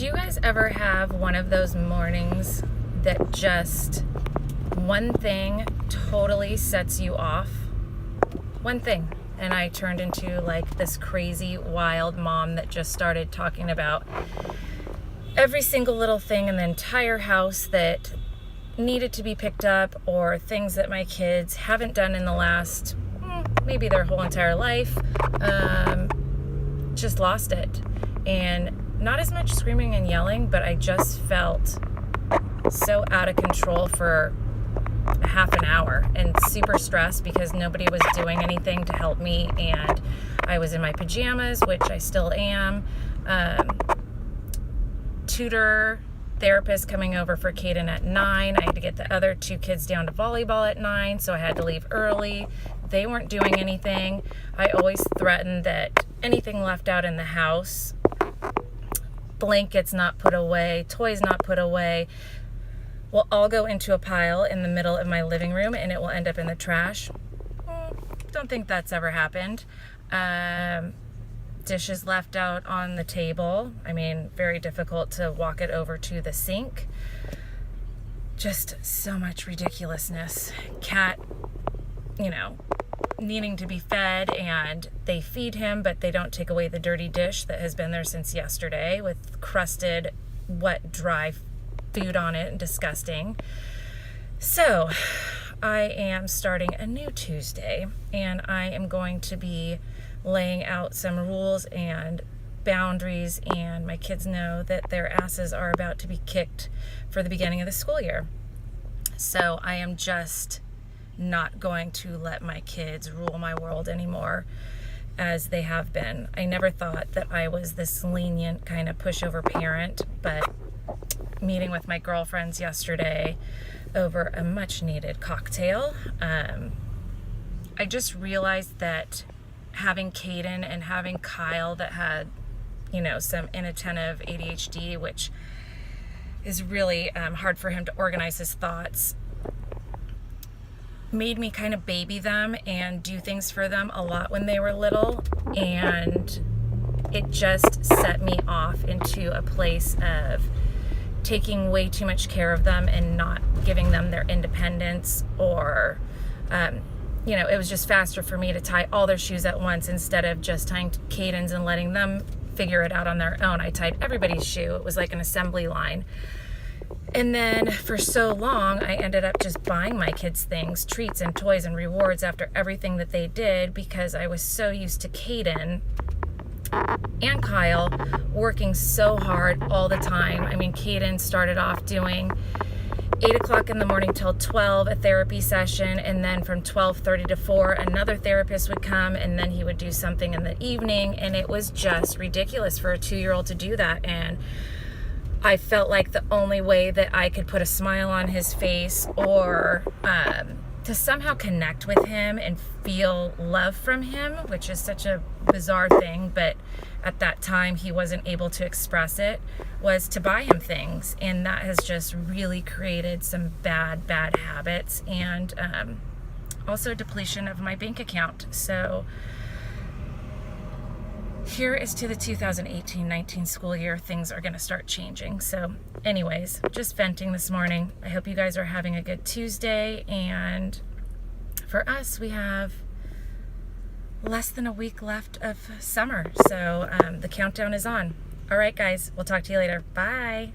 Do you guys ever have one of those mornings that just one thing totally sets you off? One thing. And I turned into like this crazy, wild mom that just started talking about every single little thing in the entire house that needed to be picked up, or things that my kids haven't done in the last, maybe their whole entire life. Just lost it. And not as much screaming and yelling, but I just felt so out of control for a half an hour and super stressed because nobody was doing anything to help me, and I was in my pajamas, which I still am. Tutor therapist coming over for Caden at 9. I had to get the other two kids down to volleyball at 9, so I had to leave early. They weren't doing anything. I always threatened that anything left out in the house, blankets not put away, toys not put away, will all go into a pile in the middle of my living room and it will end up in the trash. Don't think that's ever happened. Dishes left out on the table. I mean, very difficult to walk it over to the sink. Just so much ridiculousness. Cat, needing to be fed, and they feed him, but they don't take away the dirty dish that has been there since yesterday with crusted, wet, dry food on it, and disgusting. So I am starting a new Tuesday, and I am going to be laying out some rules and boundaries, and my kids know that their asses are about to be kicked for the beginning of the school year. So I am just not going to let my kids rule my world anymore as they have been. I never thought that I was this lenient kind of pushover parent, but meeting with my girlfriends yesterday over a much needed cocktail, I just realized that having Caden and having Kyle that had, some inattentive ADHD, which is really hard for him to organize his thoughts, made me kind of baby them and do things for them a lot when they were little, and it just set me off into a place of taking way too much care of them and not giving them their independence, or it was just faster for me to tie all their shoes at once instead of just tying Caden's and letting them figure it out on their own. I tied everybody's shoe. It was like an assembly line. And then for so long, I ended up just buying my kids things, treats and toys and rewards after everything that they did, because I was so used to Caden and Kyle working so hard all the time. I mean, Caden started off doing 8 o'clock in the morning till 12, a therapy session, and then from 12:30 to 4, another therapist would come, and then he would do something in the evening, and it was just ridiculous for a 2-year-old to do that. And I felt like the only way that I could put a smile on his face, or to somehow connect with him and feel love from him, which is such a bizarre thing, but at that time he wasn't able to express it, was to buy him things. And that has just really created some bad habits, and also depletion of my bank account. So here is to the 2018-19 school year, things are going to start changing. So anyways, just venting this morning. I hope you guys are having a good Tuesday, and for us, we have less than a week left of summer, so the countdown is on. All right, guys, we'll talk to you later. Bye.